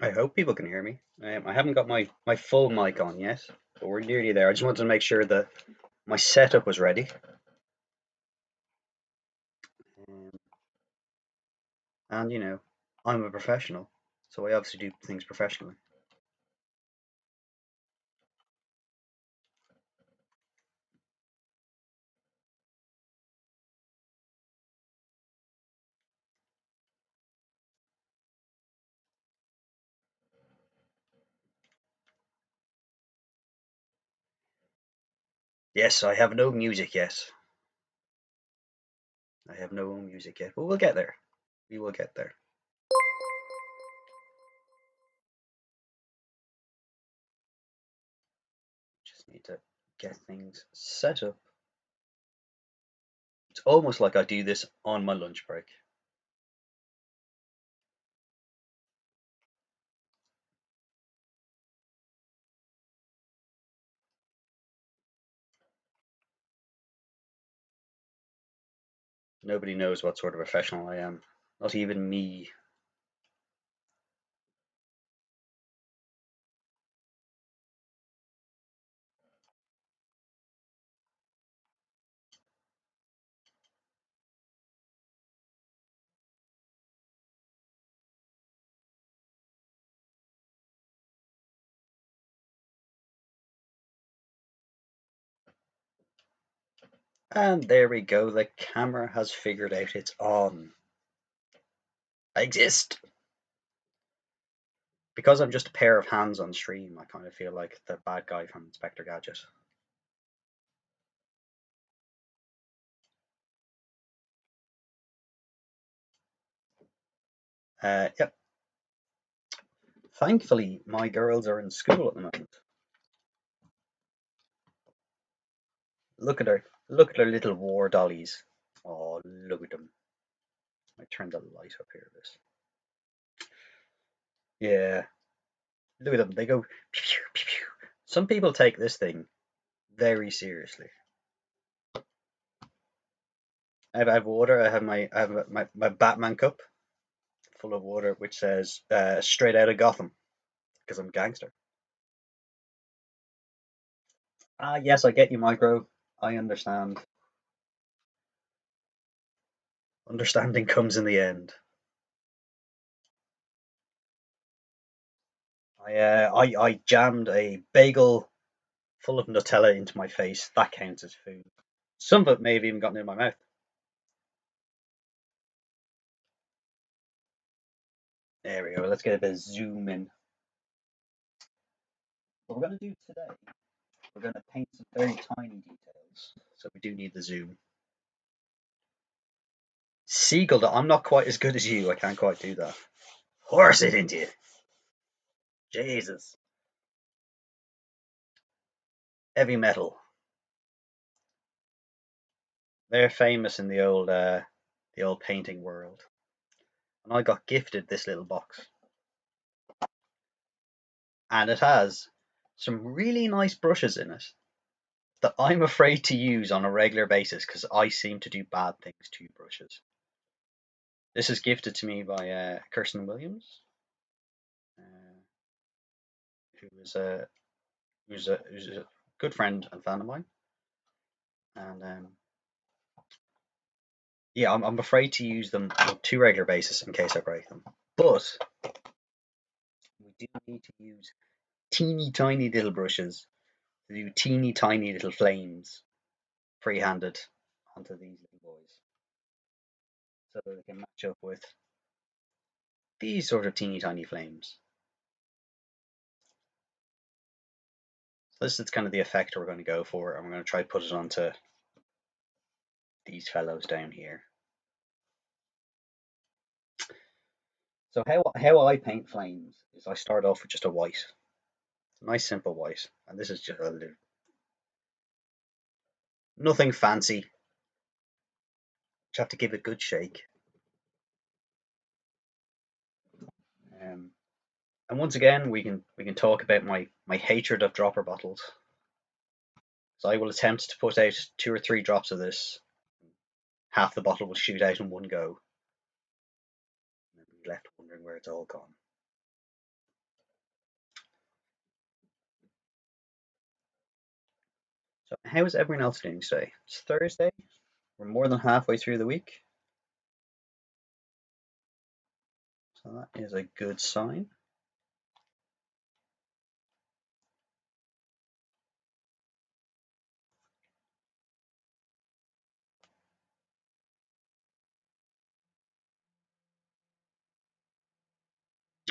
I hope people can hear me. I haven't got my full mic on yet, but we're nearly there. I just wanted to make sure that my setup was ready. Um, and, I'm a professional, so I obviously do things professionally. Yes, I have no music yet. I have no music yet, but we'll get there. We will get there. Just need to get things set up. It's almost like I do this on my lunch break. Nobody knows what sort of professional I am. Not even me. And there we go. The camera has figured out it's on. I exist. Because I'm just a pair of hands on stream, I kind of feel like the bad guy from Inspector Gadget. Yep. Thankfully, my girls are in school at the moment. Look at her. Look at her little war dollies. Oh, look at them. I turned the light up here. This. Yeah. Look at them. They go. Pew, pew, pew, pew. Some people take this thing very seriously. I have water. I have my Batman cup full of water, which says "Straight out of Gotham" because I'm a gangster. Ah, yes, I get you, micro. I understand. Understanding comes in the end. I jammed a bagel full of Nutella into my face. That counts as food. Some of it may have even gotten in my mouth. There we go. Let's get a bit of zoom in. What we're going to do today, we're going to paint some very tiny details. So we do need the zoom. Seagull, I'm not quite as good as you. I can't quite do that. Horse it into you. Jesus. Heavy metal. They're famous in the old painting world. And I got gifted this little box. And it has some really nice brushes in it that I'm afraid to use on a regular basis because I seem to do bad things to brushes. This is gifted to me by Kirsten Williams, uh, who is who's a good friend and fan of mine. And yeah, I'm afraid to use them on too regular basis in case I break them. But we do need to use teeny tiny little brushes to do teeny tiny little flames free-handed onto these little boys, so that they can match up with these sort of teeny tiny flames. this is kind of the effect we're going to go for, and we're going to try to put it onto these fellows down here. So how I paint flames is I start off with just a white, a nice simple white, and this is just nothing fancy. Just have to give it a good shake. And once again, we can talk about my hatred of dropper bottles. So I will attempt to put out 2 or 3 drops of this. Half the bottle will shoot out in one go, and then be left wondering where it's all gone. So how is everyone else doing today? It's Thursday. We're more than halfway through the week. So that is a good sign.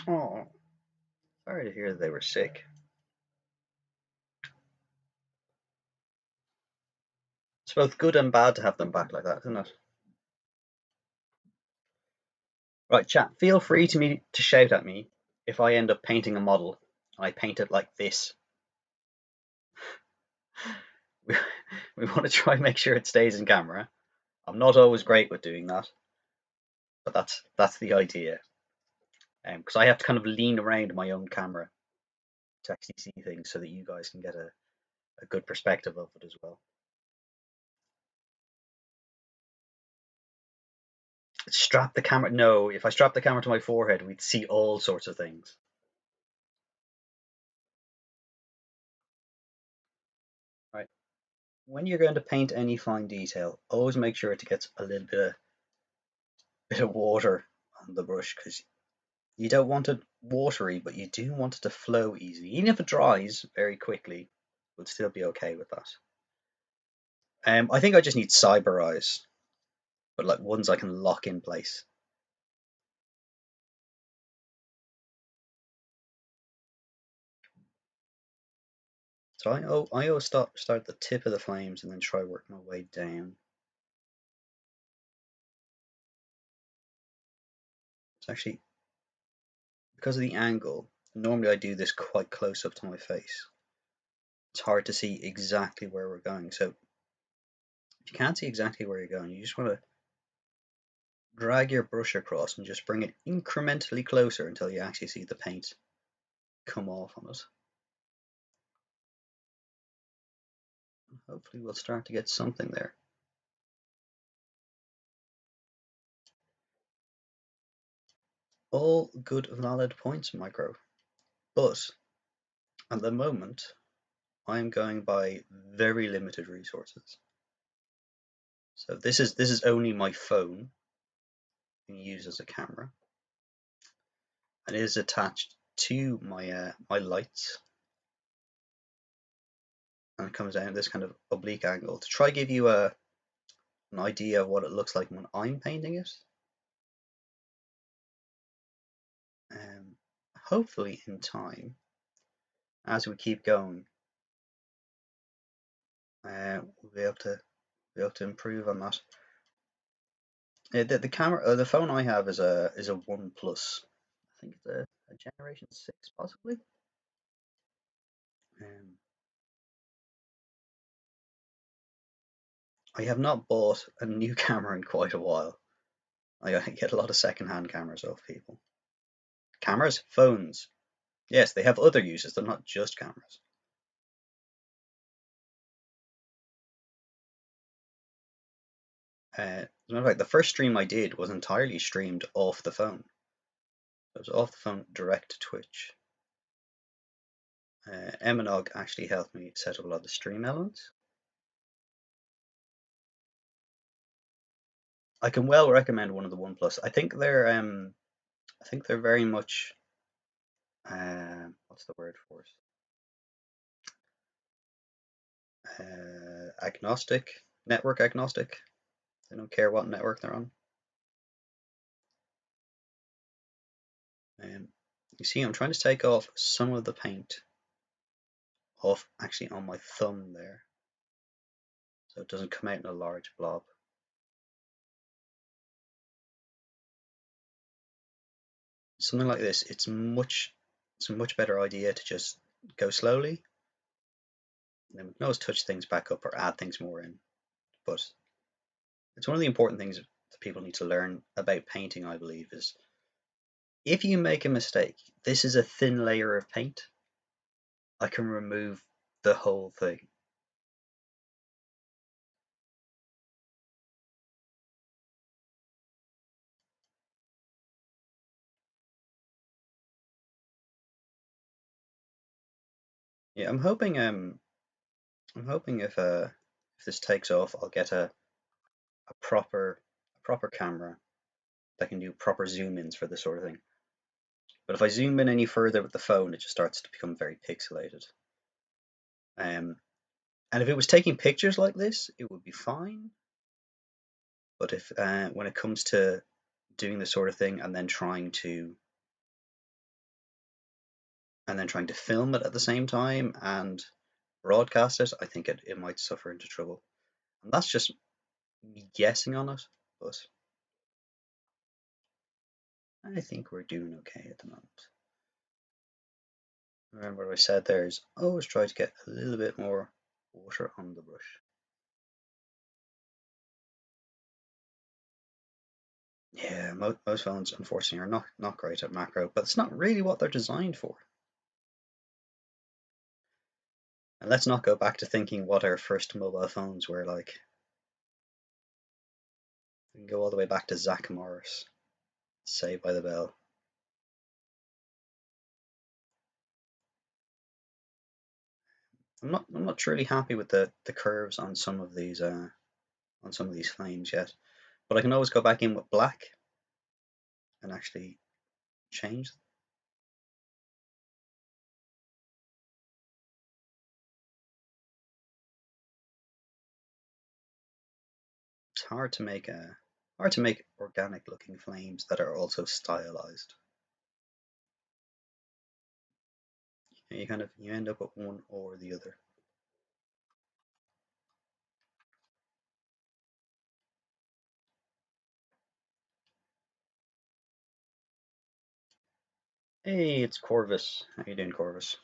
Oh, sorry to hear that they were sick. It's both good and bad to have them back like that, isn't it? Right, chat, feel free to shout at me if I end up painting a model and I paint it like this. We want to try and make sure it stays in camera. I'm not always great with doing that, but that's the idea. Because I have to kind of lean around my own camera to actually see things so that you guys can get a good perspective of it as well. Strap the camera. No, if I strap the camera to my forehead, we'd see all sorts of things. Right. When you're going to paint any fine detail, always make sure it gets a little bit of water on the brush, because you don't want it watery, but you do want it to flow easily. Even if it dries very quickly, we'll still be okay with that. I think I just need cyber eyes, but like ones I can lock in place. So I always start at the tip of the flames and then try work my way down. It's actually because of the angle. Normally I do this quite close up to my face. It's hard to see exactly where we're going. So if you can't see exactly where you're going, you just want to drag your brush across and just bring it incrementally closer until you actually see the paint come off on it. And hopefully we'll start to get something there. All good valid points, Micro. But at the moment, I'm going by very limited resources. So this is only my phone being used as a camera, and it is attached to my lights, and it comes down at this kind of oblique angle to try give you an idea of what it looks like when I'm painting it. Hopefully in time, as we keep going, we'll be able to improve on that. The camera, the phone I have is a One Plus. I think it's a Generation 6 possibly. I have not bought a new camera in quite a while. I get a lot of second-hand cameras off people. Cameras, phones. Yes, they have other uses. They're not just cameras. As a matter of fact, the first stream I did was entirely streamed off the phone. It was off the phone direct to Twitch. Emanog actually helped me set up a lot of stream elements. I can well recommend one of the One Plus. I think they're very much what's the word for it? Agnostic, network agnostic. They don't care what network they're on. You see, I'm trying to take off some of the paint off actually on my thumb there, so it doesn't come out in a large blob. Something like this, it's a much better idea to just go slowly. And then we can always touch things back up or add things more in. But it's one of the important things that people need to learn about painting, I believe, is if you make a mistake, this is a thin layer of paint. I can remove the whole thing. Yeah, I'm hoping if this takes off, I'll get a proper camera that can do proper zoom ins for this sort of thing. But if I zoom in any further with the phone, it just starts to become very pixelated. Um, and if it was taking pictures like this, it would be fine. But if when it comes to doing this sort of thing and then trying to film it at the same time and broadcast it, I think it might suffer into trouble. And that's just me guessing on it, but I think we're doing okay at the moment. Remember what I said there is always try to get a little bit more water on the brush. Yeah, most phones unfortunately are not great at macro, but it's not really what they're designed for. And let's not go back to thinking what our first mobile phones were like. We can go all the way back to Zach Morris, Saved by the Bell. I'm not truly happy with the curves on some of these flames yet, but I can always go back in with black and actually change them. It's hard to make organic looking flames that are also stylized. You end up with one or the other. Hey, it's Corvus. How you doing, Corvus?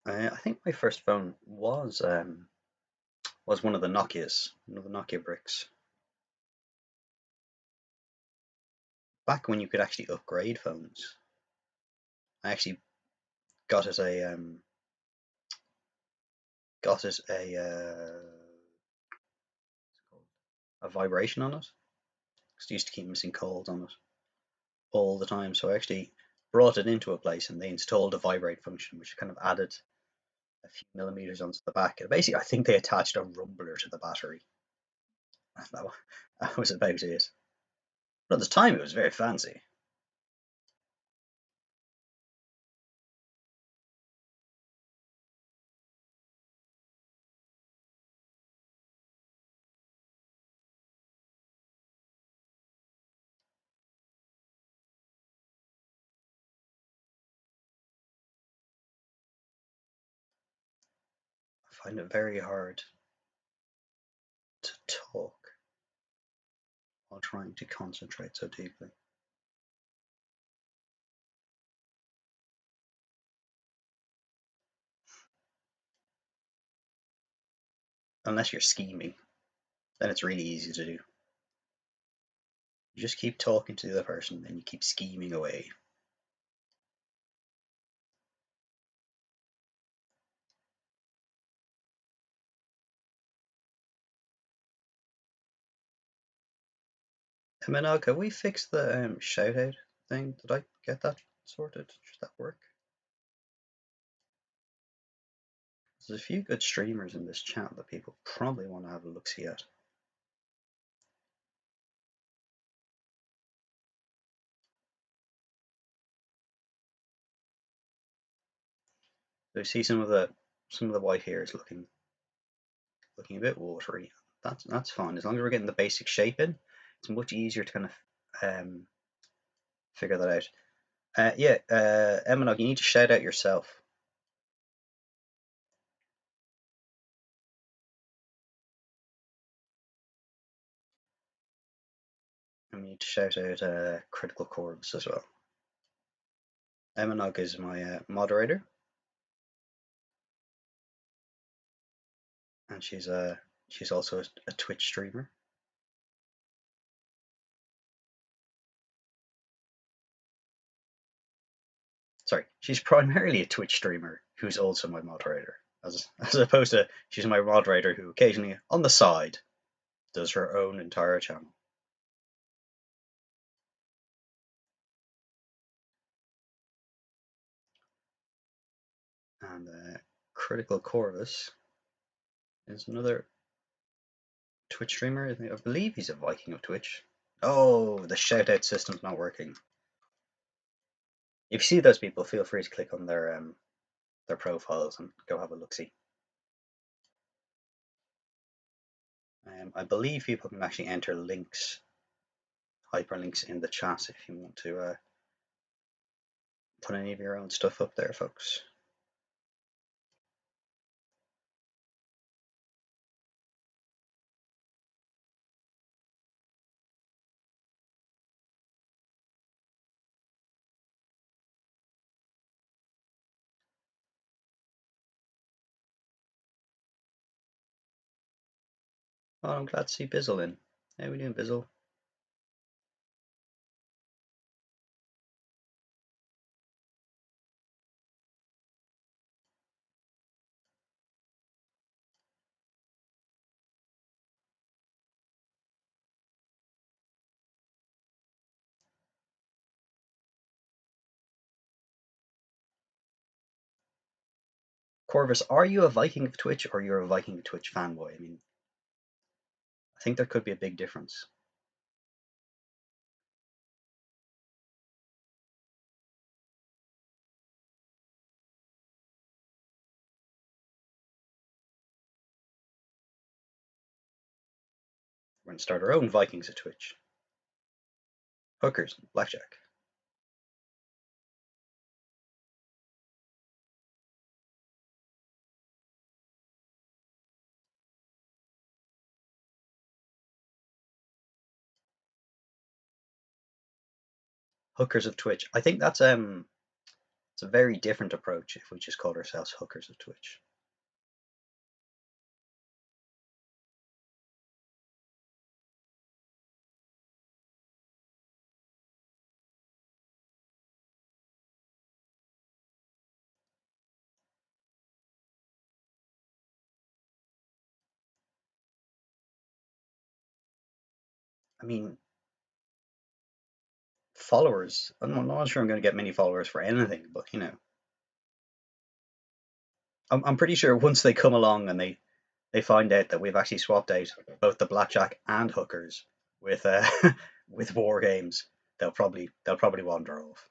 I think my first phone was one of the Nokia's, one of the Nokia bricks. Back when you could actually upgrade phones, I actually got it a vibration on it. 'Cause I used to keep missing calls on it all the time, so I actually brought it into a place and they installed a vibrate function, which kind of added a few millimeters onto the back. And basically, I think they attached a rumbler to the battery. That, that was about it. But at the time, it was very fancy. I find it very hard to talk while trying to concentrate so deeply. Unless you're scheming, then it's really easy to do. You just keep talking to the other person, then you keep scheming away. Minog, have we fixed the shout out thing? Did I get that sorted? Should that work? There's a few good streamers in this chat that people probably want to have a look see at. So you see some of the white hairs looking a bit watery. That's fine as long as we're getting the basic shape in. it's much easier to kind of figure that out. Yeah, Emanog, you need to shout out yourself. And we need to shout out Critical Corvus as well. Emanog is my moderator, and she's also a Twitch streamer. Sorry, she's primarily a Twitch streamer who's also my moderator, as opposed to she's my moderator who occasionally on the side does her own entire channel. And Critical Corvus is another Twitch streamer. I believe he's a Viking of Twitch. Oh, the shout out system's not working. If you see those people, feel free to click on their profiles and go have a look see. I believe people can actually enter links, hyperlinks in the chat if you want to put any of your own stuff up there, folks. Oh, I'm glad to see Bizzle in. How are we doing, Bizzle? Corvus, are you a Viking of Twitch or you're a Viking of Twitch fanboy? I mean, I think there could be a big difference. We're going to start our own Vikings of Twitch. Hookers, blackjack. Hookers of Twitch. I think that's it's a very different approach if we just called ourselves Hookers of Twitch. I mean, followers. I'm not sure I'm going to get many followers for anything, but you know, I'm pretty sure once they come along and they find out that we've actually swapped out both the blackjack and hookers with with war games, they'll probably wander off.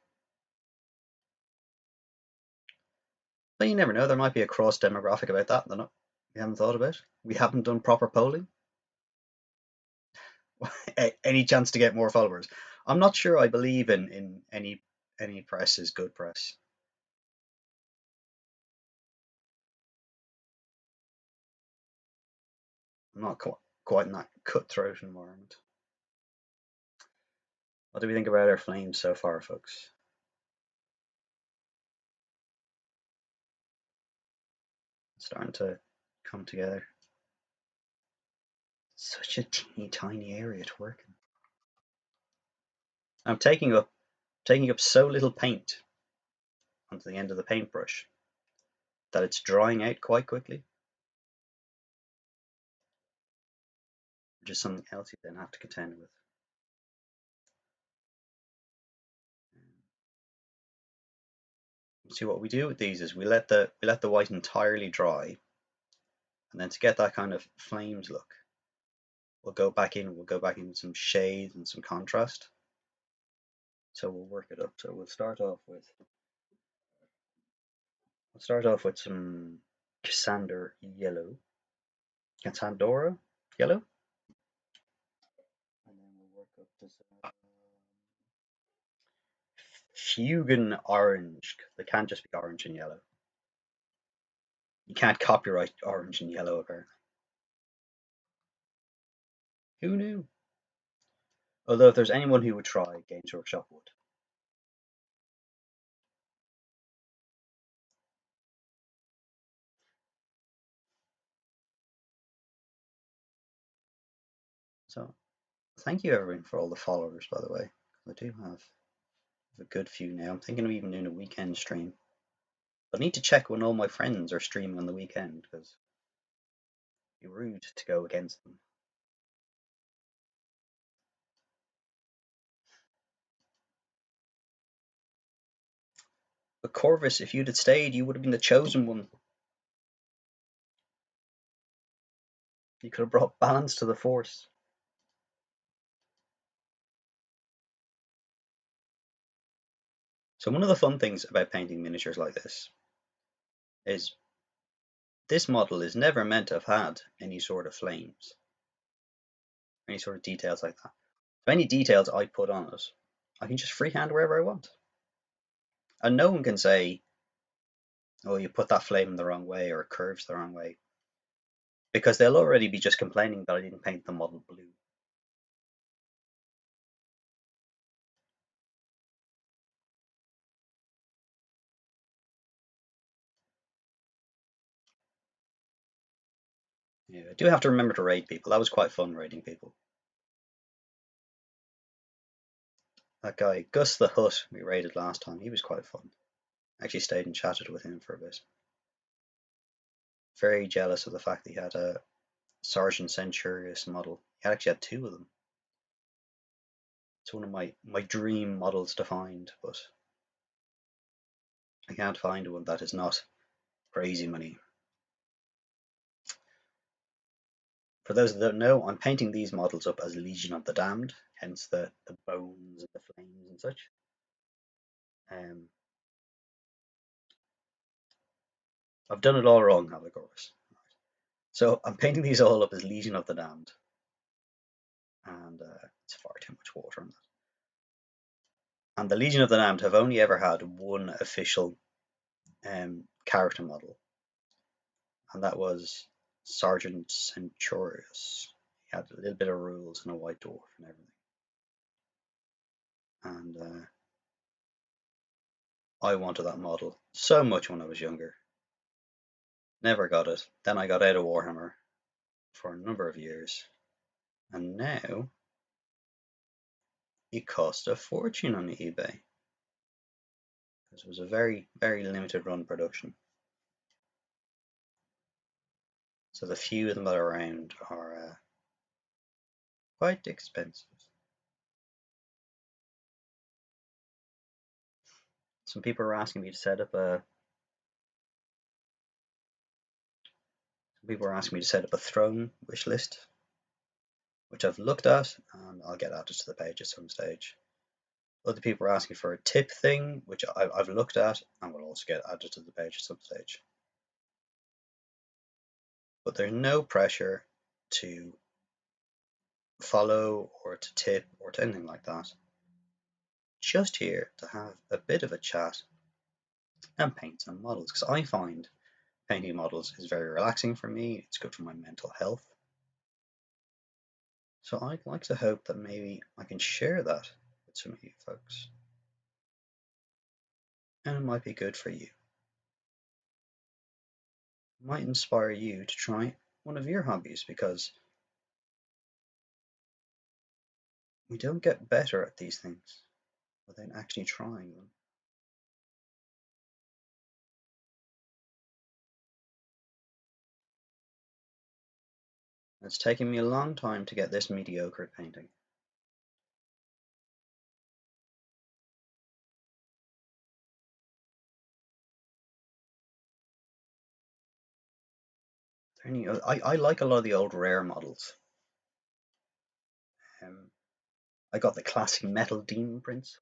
But you never know. There might be a cross demographic about that that we haven't thought about. We haven't done proper polling. Any chance to get more followers? I'm not sure. I believe in any press is good press. I'm not quite in that cutthroat environment. What do we think about our flames so far, folks? It's starting to come together. Such a teeny tiny area to work in. I'm taking up so little paint onto the end of the paintbrush that it's drying out quite quickly, which is something else you then have to contend with. See, what we do with these is we let the white entirely dry, and then to get that kind of flames look, we'll go back in with some shade and some contrast. So we'll work it up. So we'll start off with some Cassander yellow, Cassandora yellow, and then we'll work up to some Fugan orange. They can't just be orange and yellow. You can't copyright orange and yellow apparently. Who knew? Although if there's anyone who would try, Games Workshop would. So thank you everyone for all the followers, by the way. I do have a good few now. I'm thinking of even doing a weekend stream. I need to check when all my friends are streaming on the weekend because it'd be rude to go against them. But Corvus, if you'd have stayed, you would have been the chosen one. You could have brought balance to the force. So one of the fun things about painting miniatures like this is this model is never meant to have had any sort of flames, any sort of details like that. So any details I put on it, I can just freehand wherever I want. And no one can say, oh, you put that flame the wrong way or it curves the wrong way. Because they'll already be just complaining that I didn't paint the model blue. Yeah, I do have to remember to raid people. That was quite fun raiding people. That guy, Gus the Hutt, we raided last time, he was quite fun. Actually stayed and chatted with him for a bit. Very jealous of the fact that he had a Sergeant Centurious model. He actually had two of them. It's one of my dream models to find, but I can't find one that is not crazy money. For those that don't know, I'm painting these models up as Legion of the Damned, hence the bones and the flames and such. I've done it all wrong, have I, Corvus? So I'm painting these all up as Legion of the Damned, and it's far too much water on that. And the Legion of the Damned have only ever had one official character model, and that was Sergeant Centurious. He had a little bit of rules and a white dwarf and everything. And I wanted that model so much when I was younger. Never got it. Then I got out of Warhammer for a number of years, and now it cost a fortune on eBay because it was a very, very limited run production. So the few of them that are around are quite expensive. Some people are asking me to set up a throne wish list, which I've looked at, and I'll get added to the page at some stage. Other people are asking for a tip thing, which I've looked at, and will also get added to the page at some stage. But there's no pressure to follow or to tip or to anything like that. Just here to have a bit of a chat and paint some models, because I find painting models is very relaxing for me. It's good for my mental health. So I'd like to hope that maybe I can share that with some of you folks. And it might be good for you. It might inspire you to try one of your hobbies, because we don't get better at these things without actually trying them. It's taken me a long time to get this mediocre at painting. I like a lot of the old rare models. I got the classic metal demon prince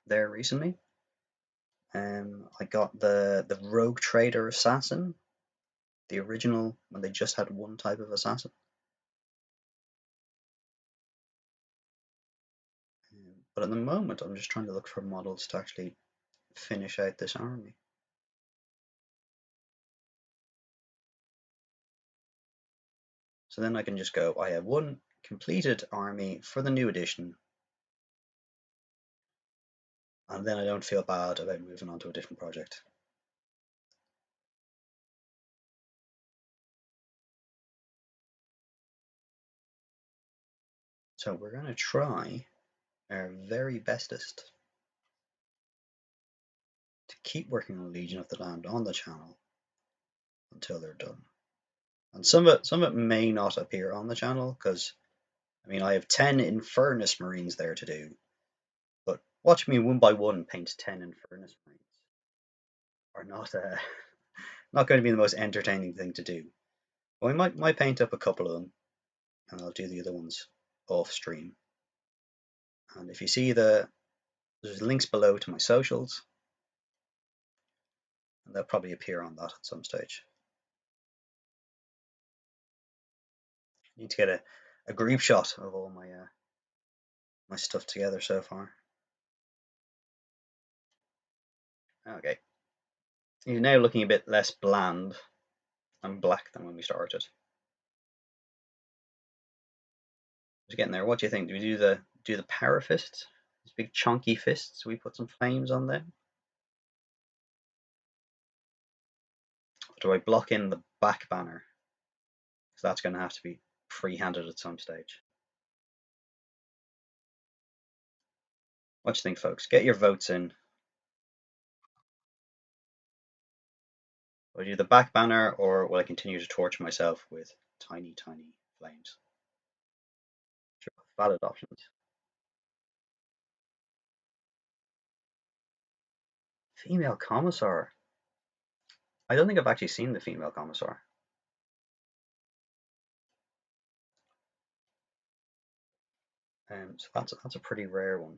there recently. I got the rogue trader assassin, the original when they just had one type of assassin. But at the moment, I'm just trying to look for models to actually finish out this army. So then I can just go, I have one completed army for the new edition, and then I don't feel bad about moving on to a different project. So we're going to try our very bestest to keep working on Legion of the Land on the channel until they're done. And some of it may not appear on the channel because I mean I have 10 Infernus Marines there to do, but watch me one by one paint 10 Infernus Marines are not going to be the most entertaining thing to do. Well, I might paint up a couple of them, and I'll do the other ones off stream. And if you see there's links below to my socials, and they'll probably appear on that at some stage. I need to get a group shot of all my stuff together so far. Okay, he's now looking a bit less bland and black than when we started. Just getting there. What do you think? Do we do the power fists? These big chunky fists. We put some flames on them. Or do I block in the back banner? Because that's going to have to be free-handed at some stage. What do you think, folks? Get your votes in. Will I do the back banner, or will I continue to torture myself with tiny, tiny flames? Sure, valid options. Female commissar. I don't think I've actually seen the female commissar. So that's a pretty rare one.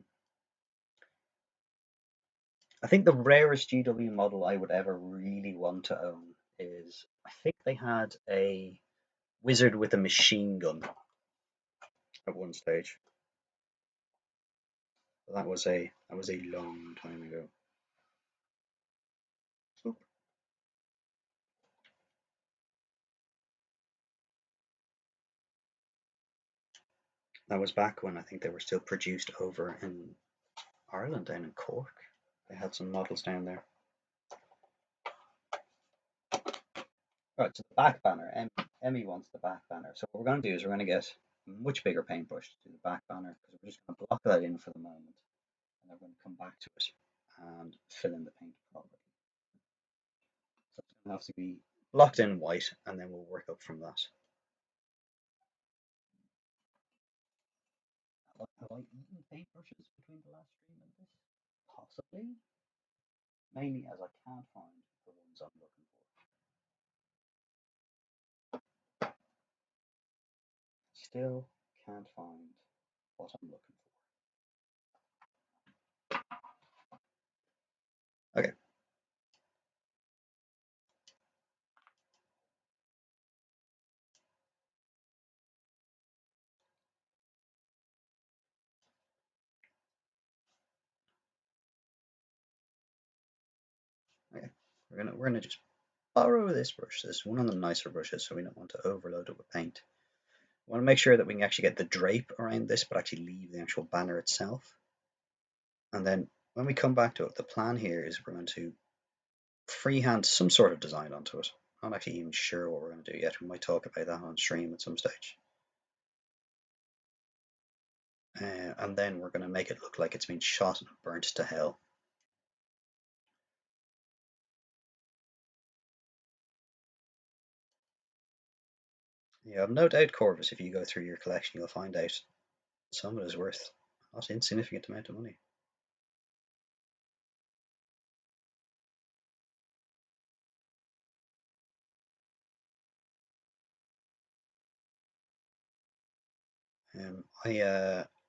I think the rarest GW model I would ever really want to own is I think they had a wizard with a machine gun at one stage. That was a long time ago. Oop. That was back when I think they were still produced over in Ireland, down in Cork. They had some models down there. Right, so the back banner. Emmy wants the back banner. So what we're going to do is we're going to get a much bigger paintbrush to do the back banner because we're just going to block that in for the moment, and then we're going to come back to it and fill in the paint properly. So it's going to have to be blocked in white, and then we'll work up from that. Have I eaten paintbrushes between the last stream and this? Possibly. Mainly as I can't find the ones I'm looking for. Still can't find what I'm looking for. Okay. Okay. We're gonna just borrow this brush. This is one of the nicer brushes, so we don't want to overload it with paint. We want to make sure that we can actually get the drape around this, but actually leave the actual banner itself. And then when we come back to it, the plan here is we're going to freehand some sort of design onto it. I'm not actually even sure what we're going to do yet. We might talk about that on stream at some stage. And then we're going to make it look like it's been shot and burnt to hell. Yeah, I've no doubt, Corvus, if you go through your collection, you'll find out some of it is worth not an insignificant amount of money.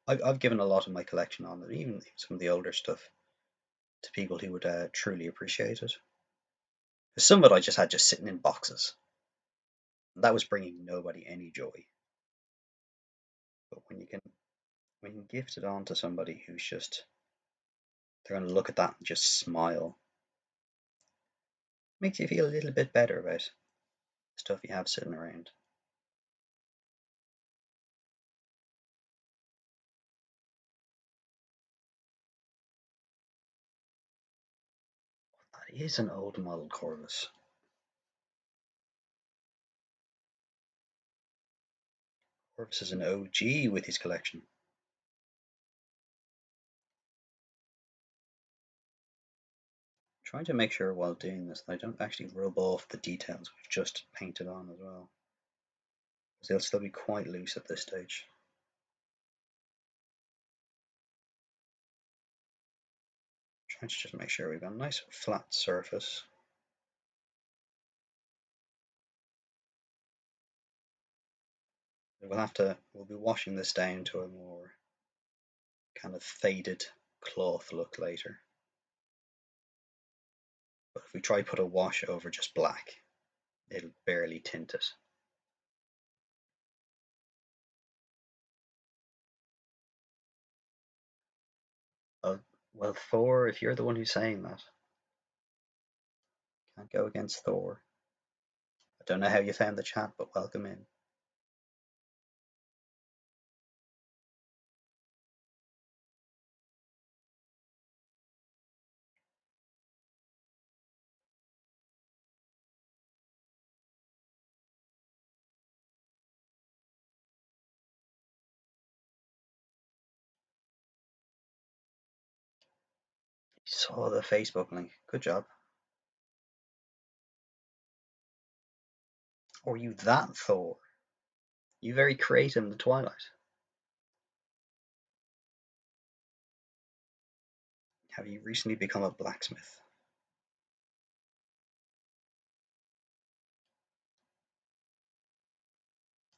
I've given a lot of my collection on it, even some of the older stuff, to people who would truly appreciate it. Some of it I just had just sitting in boxes. That was bringing nobody any joy. But when when you gift it on to somebody who's just, they're going to look at that and just smile. Makes you feel a little bit better about stuff you have sitting around. That is an old model Corvus. Corvus is an OG with his collection. Trying to make sure while doing this that I don't actually rub off the details we've just painted on as well, because they'll still be quite loose at this stage. Trying to just make sure we've got a nice flat surface. We'll be washing this down to a more kind of faded cloth look later. But if we try put a wash over just black, it'll barely tint it. Oh, well, Thor, if you're the one who's saying that, can't go against Thor. I don't know how you found the chat, but welcome in. Saw the Facebook link. Good job. Or you that Thor? You very creative in the Twilight. Have you recently become a blacksmith?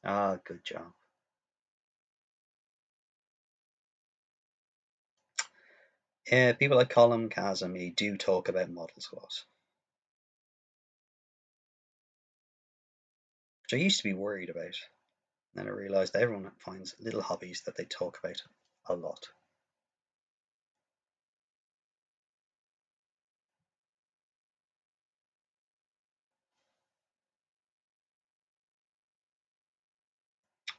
Ah, good job. Yeah, people like Colin, Kaz, and me do talk about models a lot. Which I used to be worried about. Then I realised that everyone finds little hobbies that they talk about a lot.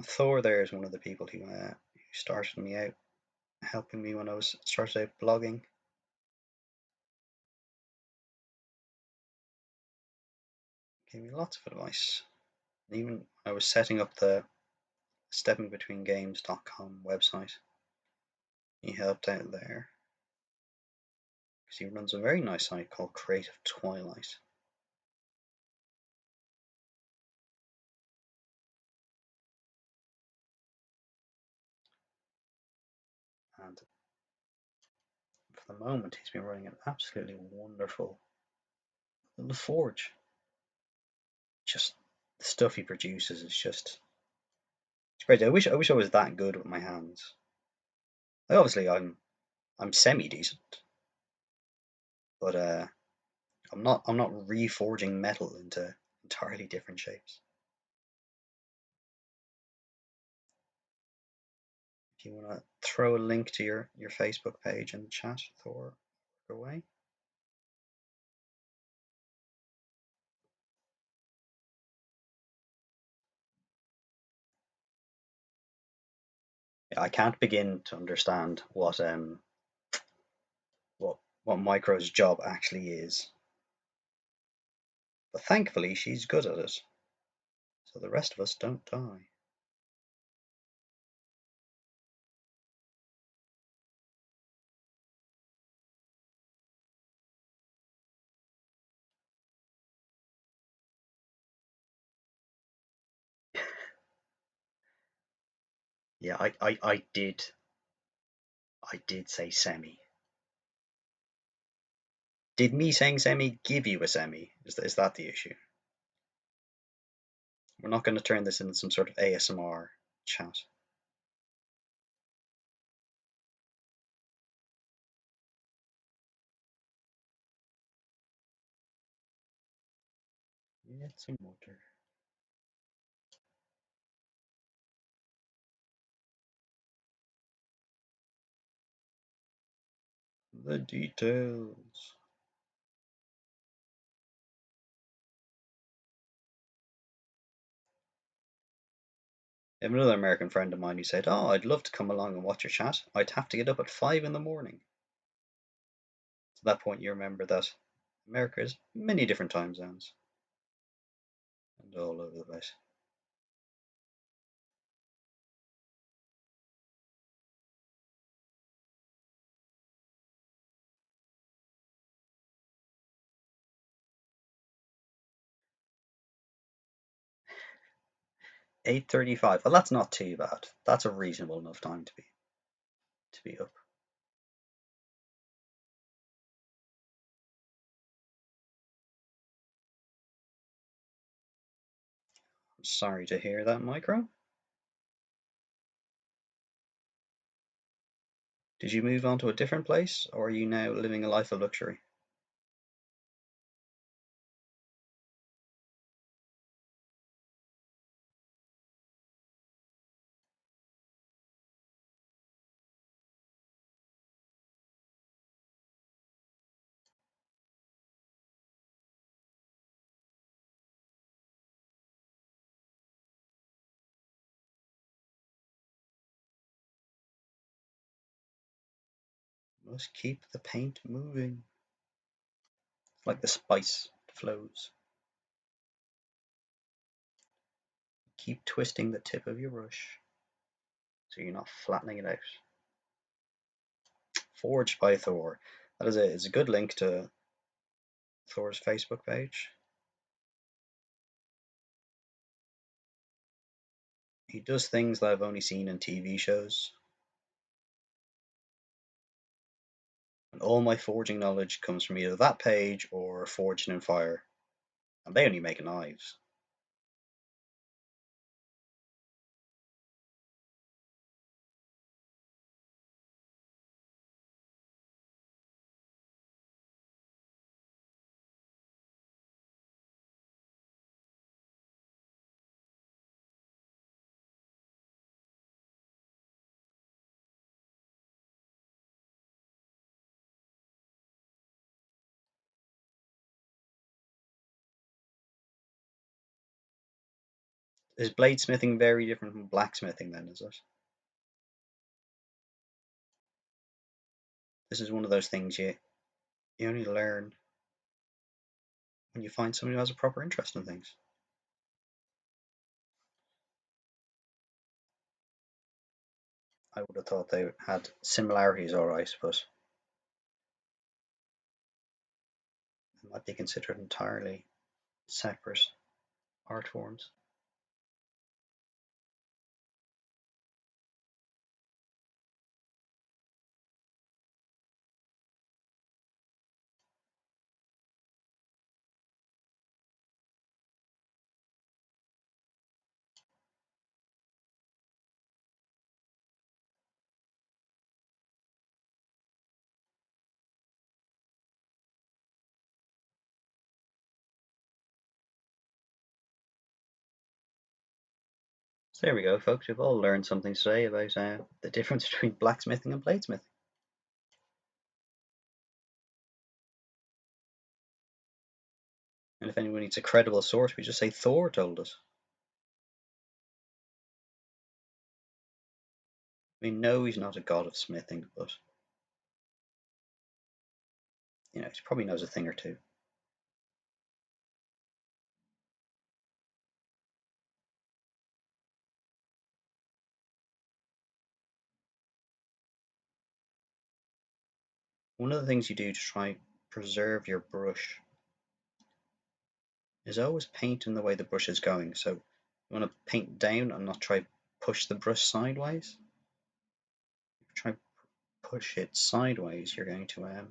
Thor there is one of the people who started me out, helping me when I was started out blogging. Gave me lots of advice. And even I was setting up the steppingbetweengames.com website. He helped out there because he runs a very nice site called Creative Twilight. And for the moment, he's been running an absolutely wonderful little forge. Just the stuff he produces is just, it's great. I wish I was that good with my hands. Like obviously, I'm semi decent, but I'm not reforging metal into entirely different shapes. If you want to throw a link to your Facebook page in the chat, Thor, go away. I can't begin to understand what Micro's job actually is, but thankfully she's good at it, so the rest of us don't die. Yeah, I did say semi. Did me saying semi give you a semi? Is that the issue? We're not going to turn this into some sort of ASMR chat. Get some water. The details. I have another American friend of mine who said, "Oh, I'd love to come along and watch your chat. I'd have to get up at 5 in the morning." So at that point, you remember that America is many different time zones and all over the place. 8:35. Well, that's not too bad. That's a reasonable enough time to be up. I'm sorry to hear that, Micro. Did you move on to a different place, or are you now living a life of luxury? Must keep the paint moving, like the spice flows. Keep twisting the tip of your brush so you're not flattening it out. Forged by Thor. That is it. It's a good link to Thor's Facebook page. He does things that I've only seen in TV shows. And all my forging knowledge comes from either that page or Forged in Fire. And they only make knives. Is bladesmithing very different from blacksmithing then, is it? This is one of those things you only learn when you find somebody who has a proper interest in things. I would have thought they had similarities, alright, but they might be considered entirely separate art forms. So there we go, folks. We've all learned something today about the difference between blacksmithing and bladesmithing. And if anyone needs a credible source, we just say Thor told us. I mean, no, he's not a god of smithing, but he probably knows a thing or two. One of the things you do to try preserve your brush is always paint in the way the brush is going. So you want to paint down and not try push the brush sideways. If you try push it sideways, you're going to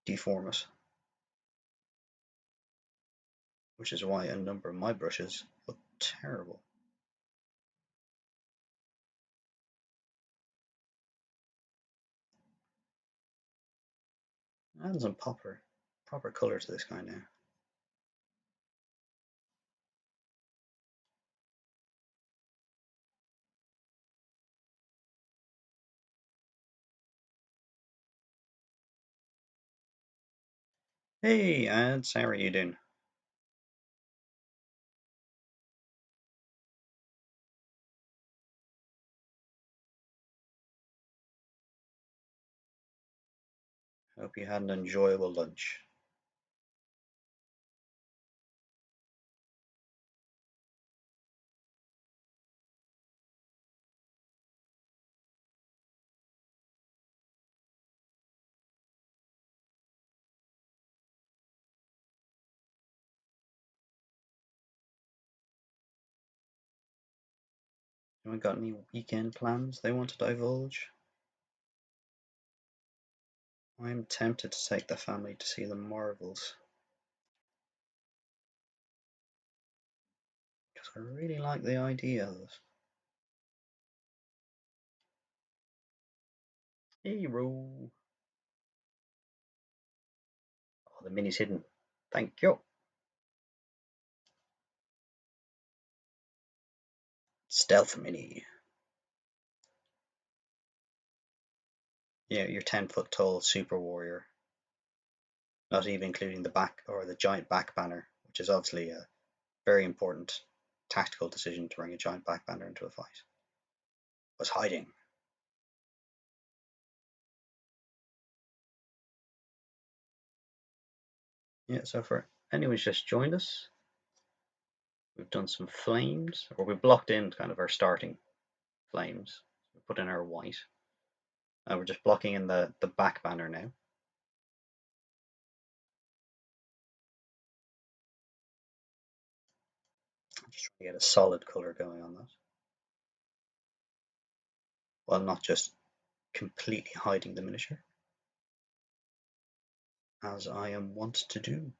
deform it, which is why a number of my brushes look terrible. Add some proper colour to this guy now. Hey, Ads, how are you doing? Hope you had an enjoyable lunch. Anyone got any weekend plans they want to divulge? I'm tempted to take the family to see the Marvels because I really like the idea of it. Hero. Oh, the mini's hidden. Thank you. Stealth mini. Yeah, your 10-foot tall super warrior. Not even including the back or the giant back banner, which is obviously a very important tactical decision to bring a giant back banner into a fight. Was hiding. Yeah, so for anyone who's just joined us, we've done some flames, or we blocked in kind of our starting flames. We put in our white. We're just blocking in the back banner now. I'm just trying to get a solid colour going on that. While not just completely hiding the miniature, as I am wont to do.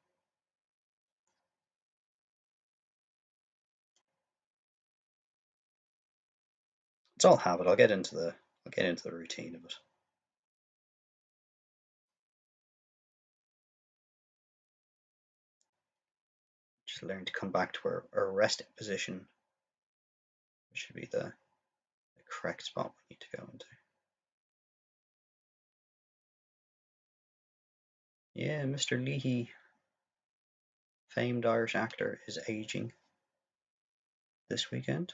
It's all habit. I'll get into the routine of it. Just learn to come back to our resting position, which should be the correct spot we need to go into. Yeah, Mr. Leahy, famed Irish actor, is aging this weekend.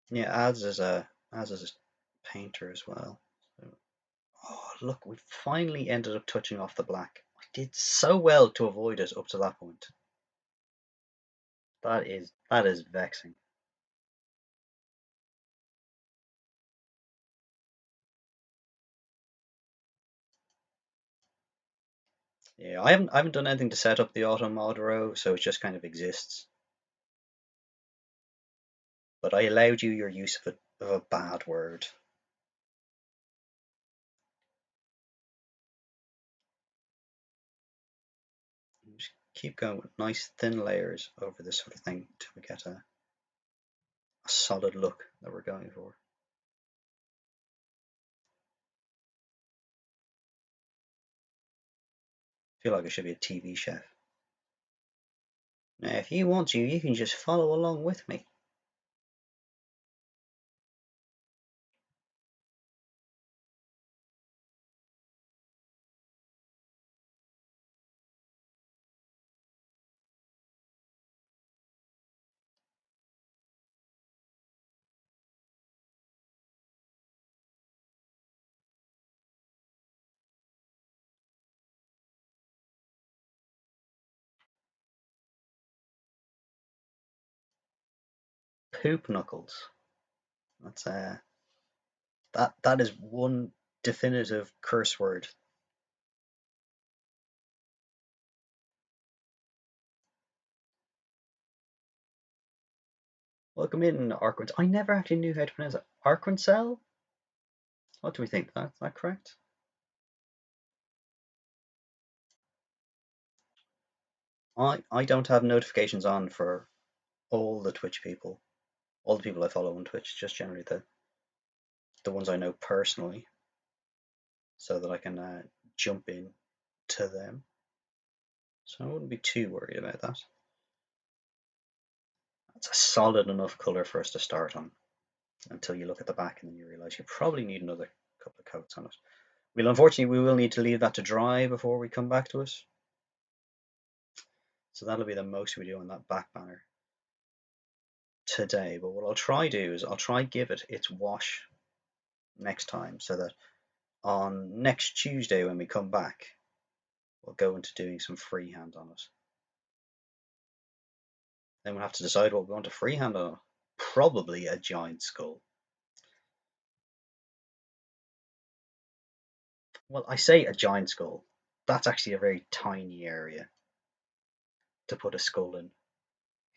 Yeah, as is a painter as well. So, oh, look, we finally ended up touching off the black. I did so well to avoid it up to that point. That is vexing. Yeah, I haven't done anything to set up the auto mod row, so it just kind of exists. But I allowed you your use of a bad word. Just keep going with nice thin layers over this sort of thing until we get a solid look that we're going for. I feel like I should be a TV chef. Now, if you want to, you can just follow along with me. Poop knuckles. That's that is one definitive curse word. Welcome in, Arquins. I never actually knew how to pronounce it. Arquincel? What do we think? That correct? I don't have notifications on for all the Twitch people, all the people I follow on Twitch, just generally the ones I know personally, so that I can jump in to them. So I wouldn't be too worried about that. That's a solid enough colour for us to start on until you look at the back and then you realise you probably need another couple of coats on it. Unfortunately, we will need to leave that to dry before we come back to it. So that'll be the most we do on that back banner today. But what I'll try do is I'll try give it its wash next time, so that on next Tuesday when we come back, we'll go into doing some freehand on it. Then we'll have to decide what we want to freehand on. Probably a giant skull. Well, I say a giant skull. That's actually a very tiny area to put a skull in.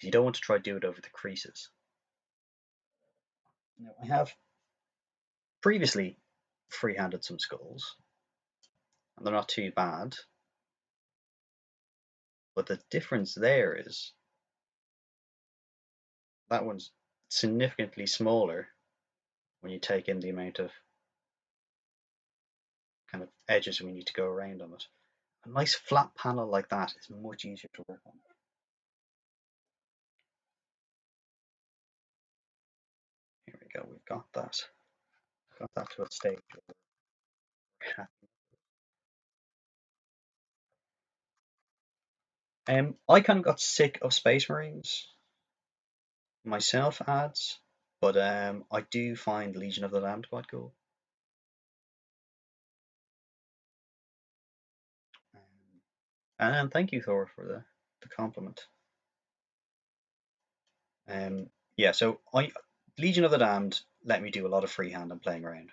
You don't want to try to do it over the creases. Now, I have previously freehanded some skulls, and they're not too bad. But the difference there is that one's significantly smaller when you take in the amount of kind of edges we need to go around on it. A nice flat panel like that is much easier to work on. Here we go, we've got that. Got that to a stage where we're happy. I kind of got sick of Space Marines myself ads, but I do find Legion of the Damned quite cool. And thank you, Thor, for the compliment. Yeah, so Legion of the Damned let me do a lot of freehand and playing around,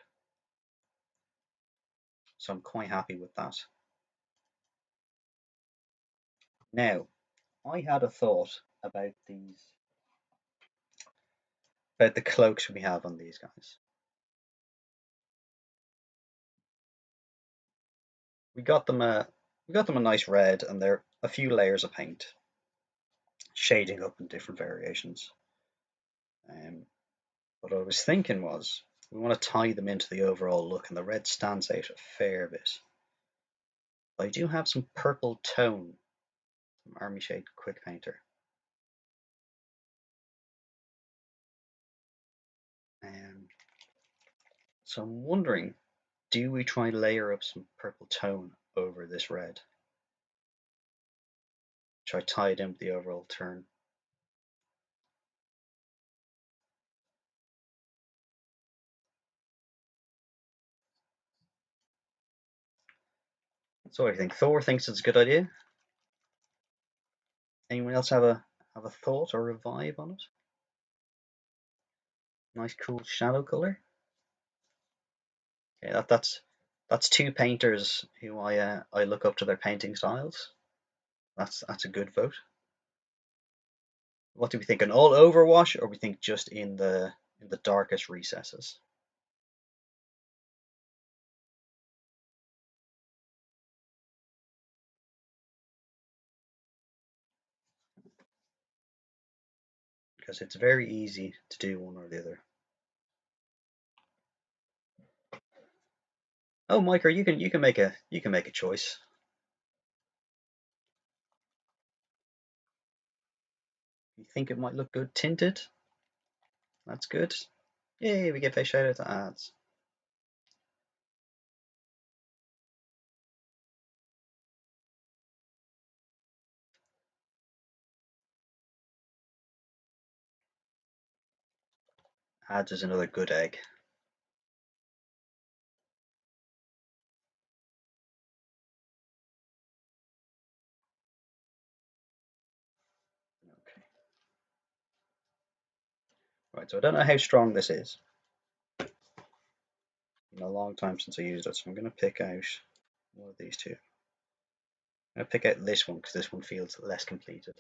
so I'm quite happy with that. Now, I had a thought about the cloaks we have on these guys. We got them a nice red, and they're a few layers of paint, shading up in different variations. What I was thinking was we want to tie them into the overall look, and the red stands out a fair bit. I do have some purple tone from Army Shade Quick Painter. So I'm wondering, do we try and layer up some purple tone over this red? Try tie it in with the overall turn. So I think Thor thinks it's a good idea. Anyone else have a thought or a vibe on it? Nice cool shadow color. Okay, that's two painters who I look up to their painting styles. That's a good vote. What do we think? An all over wash, or we think just in the darkest recesses? Because it's very easy to do one or the other. Oh, Micah, you can make a choice. You think it might look good tinted? That's good. Yay, we get a shout out to ads. Ads is another good egg. Okay. Right, so I don't know how strong this is. It's been a long time since I used it, so I'm going to pick out one of these two. I'm going to pick out this one because this one feels less completed.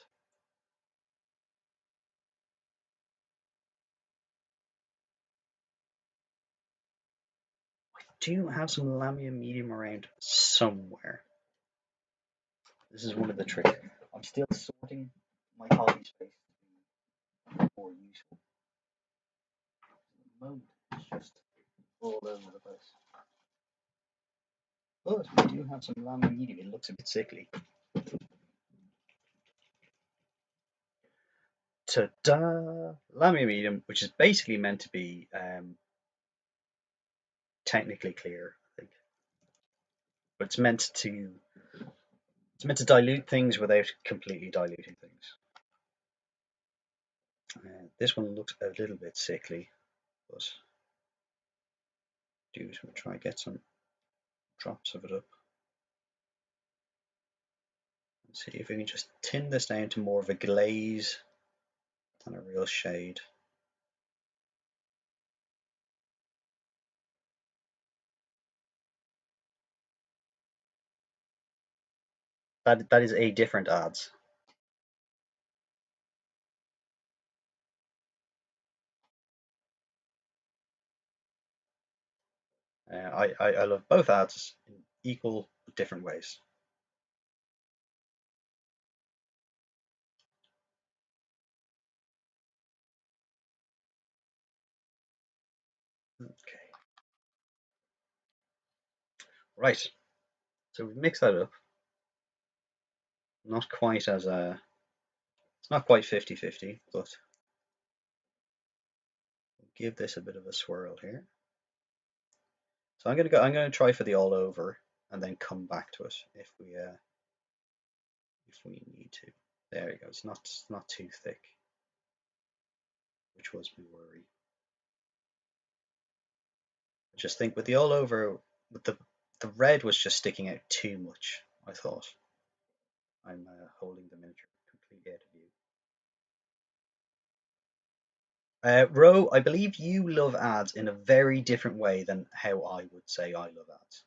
I do have some Lamia medium around somewhere. This is one of the tricks. I'm I'm still sorting my hobby space to be more useful. At the moment, it's just all over the place. But we do have some lamb medium. It looks a bit sickly. Ta-da! Lamb medium, which is basically meant to be technically clear, I think, but it's meant to dilute things without completely diluting things. This one looks a little bit sickly, but we'll try and get some drops of it up. Let's see if we can just tin this down to more of a glaze than a real shade. That is a different ads. I love both ads in equal but different ways. Okay. Right. So we've mixed that up. Not quite as it's not quite 50-50, but we'll give this a bit of a swirl here. So I'm gonna try for the all over and then come back to it if we need to. There you go. It's not too thick, which was my worry. I just think with the all over, with the red was just sticking out too much. I thought. I'm holding the miniature completely out of view. Ro, I believe you love ads in a very different way than how I would say I love ads.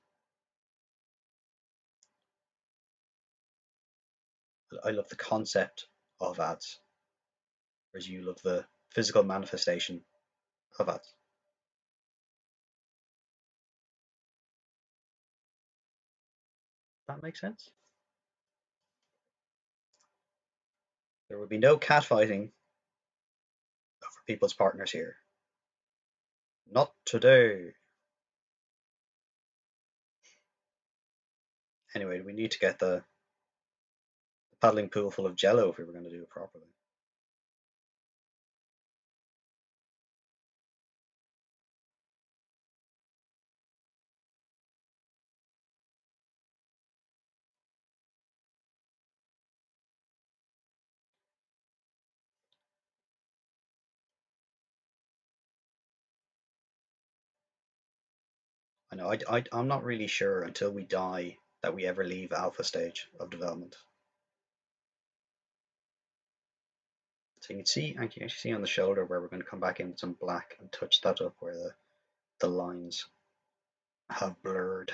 I love the concept of ads, whereas you love the physical manifestation of ads. That makes sense. There will be no catfighting over people's partners here. Not today. Anyway, we need to get the paddling pool full of jello if we were going to do it properly. I know, I'm not really sure until we die that we ever leave alpha stage of development. So you can actually see on the shoulder where we're going to come back in with some black and touch that up where the lines have blurred.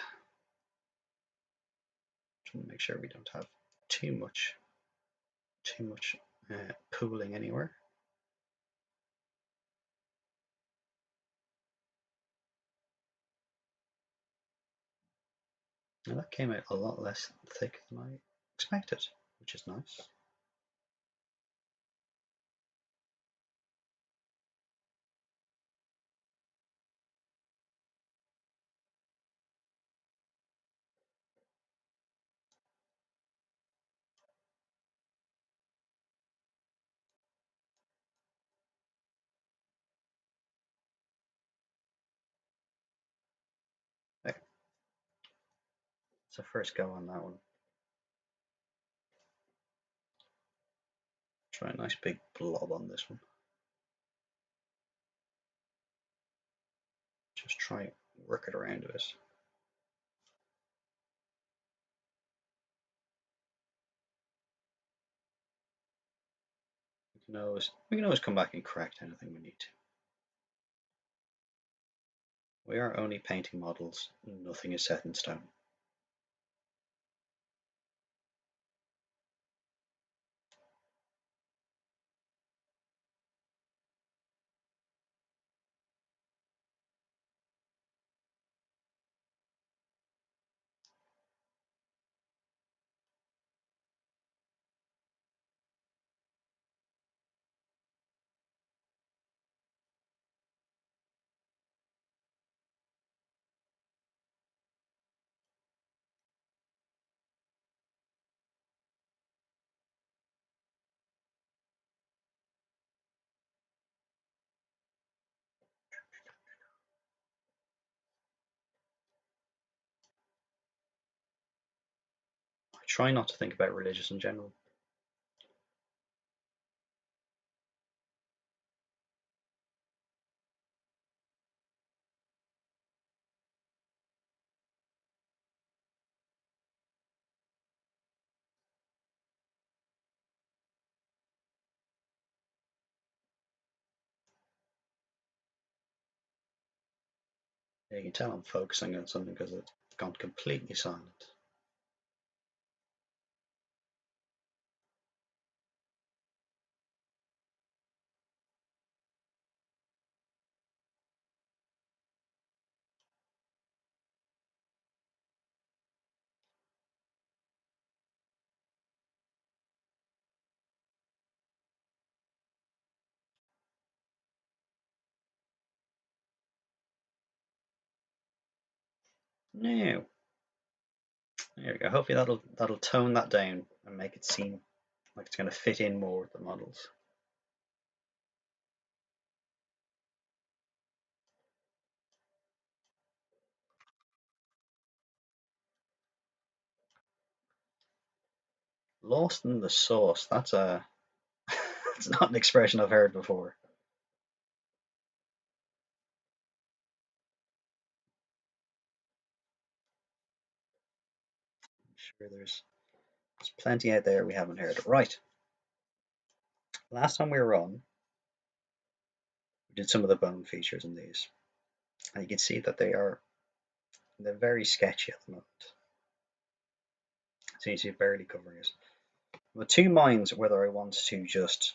Trying to make sure we don't have too much pooling anywhere. And that came out a lot less thick than I expected, which is nice. Okay. So first go on that one. Try a nice big blob on this one. Just try and work it around a bit. We can always come back and correct anything we need to. We are only painting models, nothing is set in stone. try not to think about religious in general. Yeah, you can tell I'm focusing on something because it's gone completely silent. Now, there we go. Hopefully that'll tone that down and make it seem like it's going to fit in more with the models. Lost in the sauce. That's a that's not an expression I've heard before. I'm sure there's plenty out there we haven't heard. Right. Last time we were on, we did some of the bone features in these, and you can see that they're very sketchy at the moment. So you see barely covering it. With two minds whether I want to just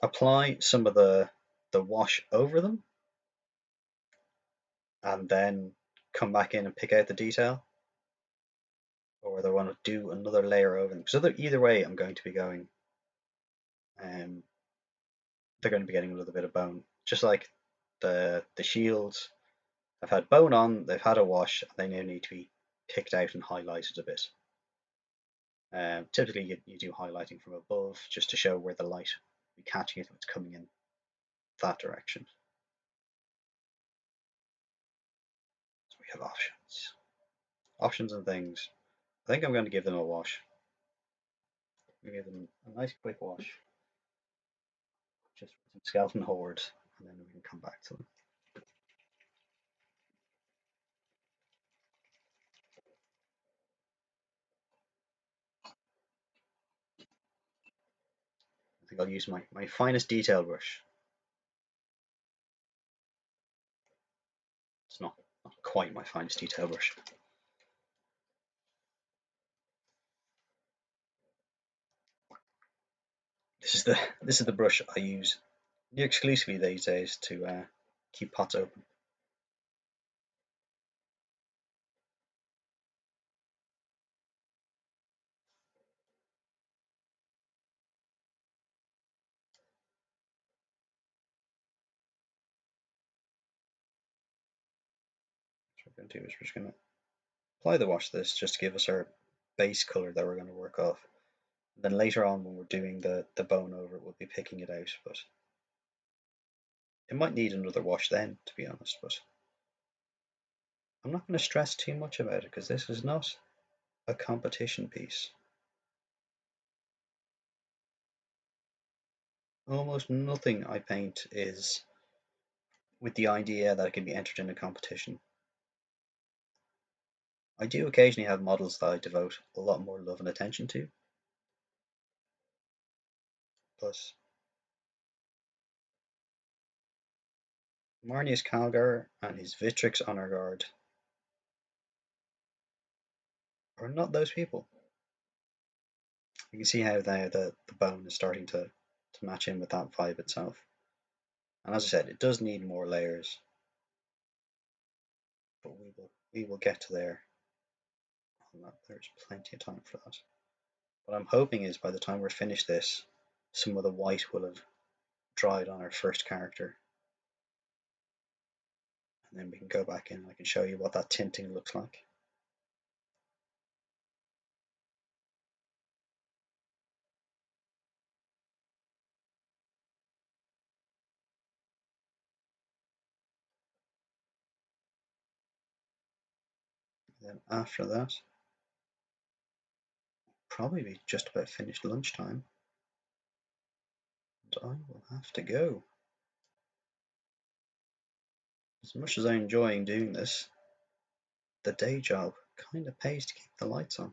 apply some of the wash over them and then come back in and pick out the detail, or whether I want to do another layer over them. Because either way, I'm going to be going. Um, they're going to be getting a little bit of bone, just like the shields. I've had bone on, they've had a wash, and they now need to be picked out and highlighted a bit. Typically, you do highlighting from above just to show where the light will be catching it if it's coming in that direction. So we have options and things. I think I'm going to give them a wash. I'm going to give them a nice quick wash, just with some skeleton horde, and then we can come back to them. I think I'll use my finest detail brush. It's not quite my finest detail brush. This is the brush I use exclusively these days to keep pots open. So what we're going to do is we're just going to apply the wash to this just to give us our base color that we're going to work off. And then later on when we're doing the bone over it, we'll be picking it out, but it might need another wash then, to be honest, but I'm not going to stress too much about it because this is not a competition piece. Almost nothing I paint is with the idea that it can be entered in a competition. I do occasionally have models that I devote a lot more love and attention to, but Marnius Calgar and his Vitrix Honor Guard are not those people. You can see how the bone is starting to match in with that vibe itself. And as I said, it does need more layers, but we will get to there. There's plenty of time for that. What I'm hoping is by the time we're finished this, some of the white will have dried on our first character. And then we can go back in and I can show you what that tinting looks like. And then after that, probably be just about finished lunchtime, and I will have to go. As much as I'm enjoying doing this, the day job kind of pays to keep the lights on.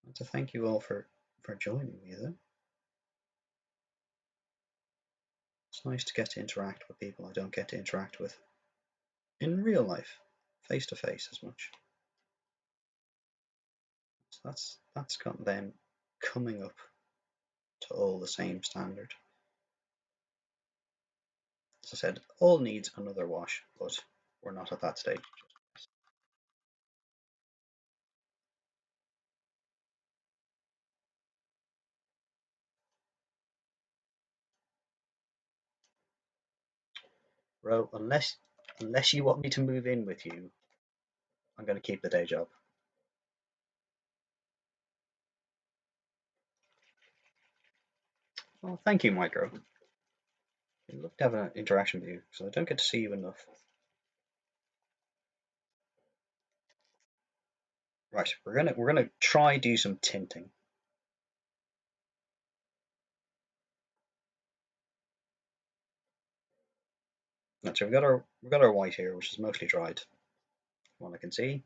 I want to thank you all for joining me though. It's nice to get to interact with people I don't get to interact with in real life, face to face as much. So that's got them coming up to all the same standard. As I said, all needs another wash, but we're not at that stage. Ro, unless you want me to move in with you, I'm going to keep the day job. Well, thank you, Micro. I'd love to have an interaction with you because I don't get to see you enough. Right, we're gonna try do some tinting. Right, so we've got our white here, which is mostly dried. What I can see,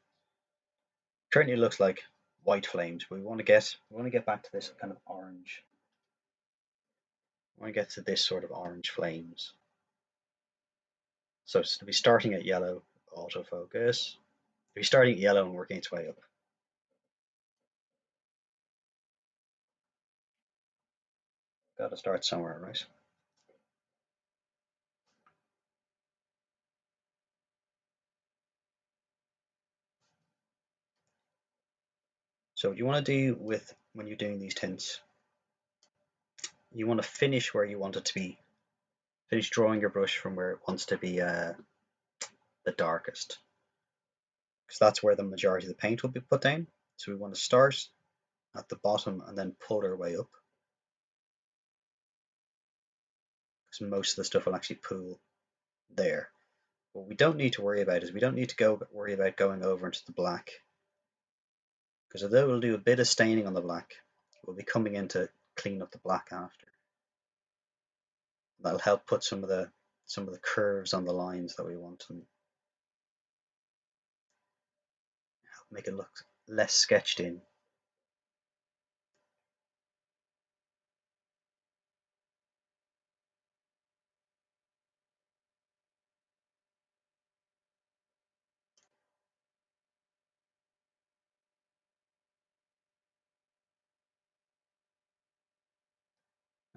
currently looks like white flames. But we want to get back to this kind of orange. We want to get to this sort of orange flames. So it's to be starting at yellow, autofocus. To be starting at yellow and working its way up. Got to start somewhere, right? So what you want to do with when you're doing these tints, you want to finish where you want it to be. Finish drawing your brush from where it wants to be the darkest, because that's where the majority of the paint will be put down. So we want to start at the bottom and then pull our way up, because most of the stuff will actually pool there. What we don't need to worry about is we don't need to worry about going over into the black, because although we'll do a bit of staining on the black, we'll be coming in to clean up the black after. That'll help put some of the curves on the lines that we want and help make it look less sketched in.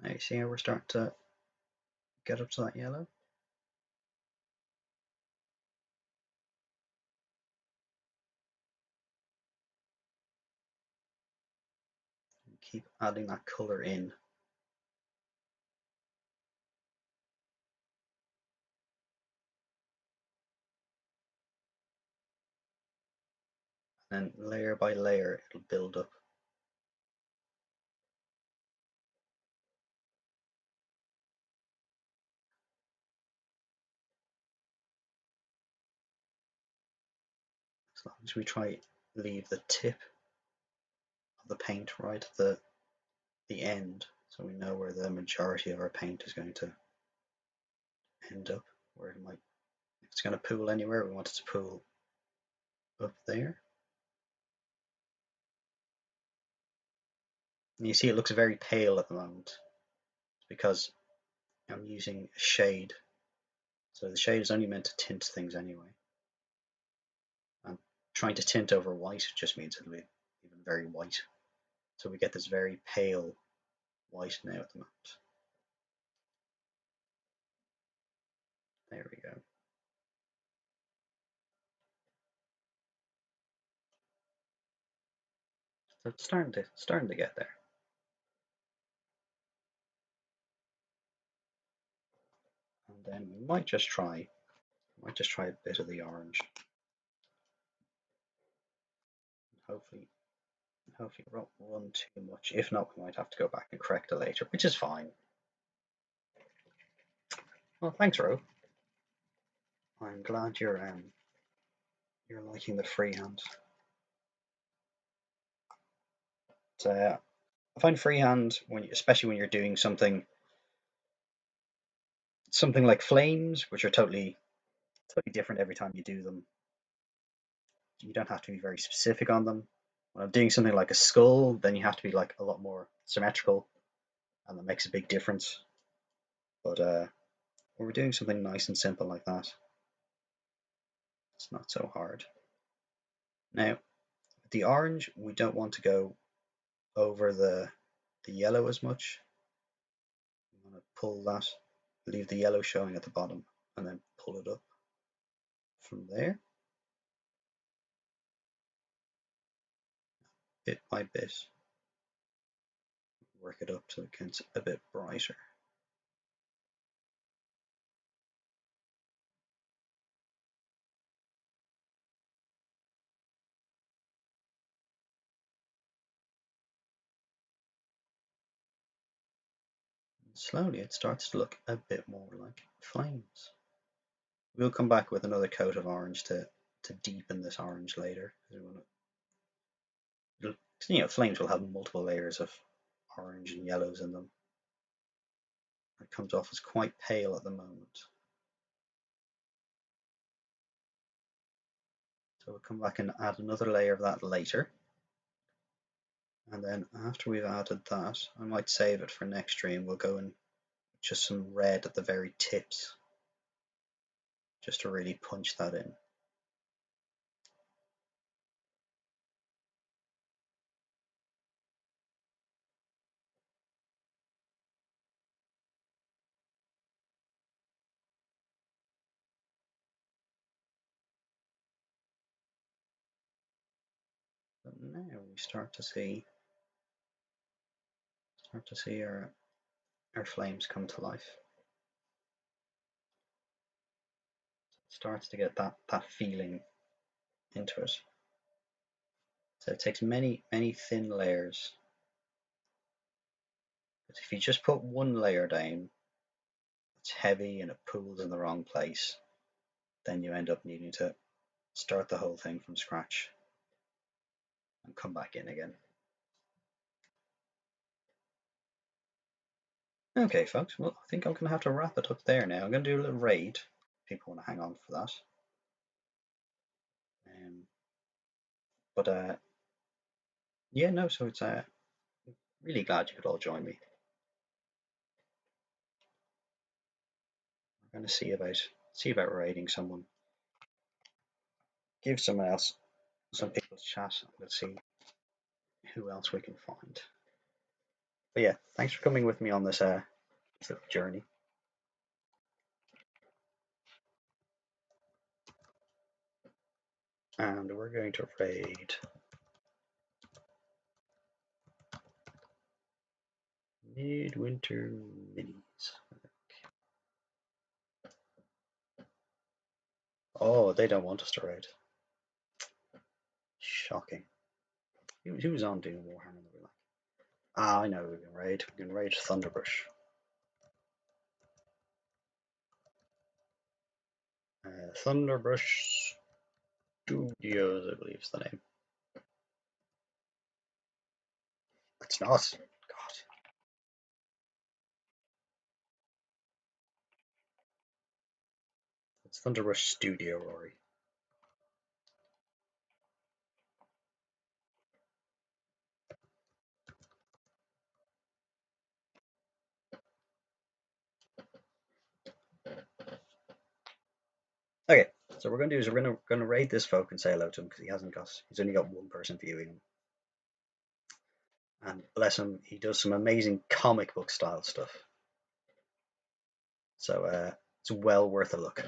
Now you see how we're starting to get up to that yellow? Keep adding that colour in. And layer by layer it'll build up. As long as we try leave the tip of the paint right at the end, so we know where the majority of our paint is going to end up, where it might, if it's going to pool anywhere, we want it to pool up there. And you see it looks very pale at the moment. It's because I'm using a shade. So the shade is only meant to tint things anyway. And trying to tint over white just means it'll be even very white. So we get this very pale white now at the moment. There we go. So it's starting to get there. And then we might just try a bit of the orange. Hopefully it won't run too much. If not, we might have to go back and correct it later, which is fine. Well, thanks, Ro. I'm glad you're liking the freehand. So I find freehand especially when you're doing something like flames, which are totally different every time you do them. You don't have to be very specific on them. When I'm doing something like a skull, then you have to be like a lot more symmetrical, and that makes a big difference. But when we're doing something nice and simple like that, it's not so hard. Now, with the orange, we don't want to go over the yellow as much. We want to pull that, leave the yellow showing at the bottom, and then pull it up from there, bit by bit. Work it up so it gets a bit brighter. Slowly it starts to look a bit more like flames. We'll come back with another coat of orange to deepen this orange later. Flames will have multiple layers of orange and yellows in them. It comes off as quite pale at the moment. So we'll come back and add another layer of that later. And then after we've added that, I might save it for next stream. We'll go in just some red at the very tips, just to really punch that in. But now we start to see our flames come to life. It starts to get that feeling into it. So it takes many thin layers. But if you just put one layer down, it's heavy and it pools in the wrong place. Then you end up needing to start the whole thing from scratch and come back in again. Okay, folks, well, I think I'm going to have to wrap it up there now. I'm going to do a little raid. People want to hang on for that. But yeah, no, so it's really glad you could all join me. We're going to see about raiding someone. Give some people's chat. Let's see who else we can find. But yeah, thanks for coming with me on this journey. And we're going to raid Midwinter Minis. Oh, they don't want us to raid. Shocking. Who was on doing Warhammer that we like? Ah, I know we can raid. We can raid Thunderbrush. Thunderbrush Studios, I believe is the name. It's not. God. It's Thunderbrush Studio, Rory. Okay, so what we're going to do is we're going to raid this folk and say hello to him because he's only got one person viewing him. And bless him, he does some amazing comic book style stuff. So it's well worth a look.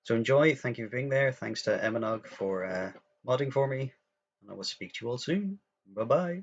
So enjoy. Thank you for being there. Thanks to Emanog for modding for me. And I will speak to you all soon. Bye bye.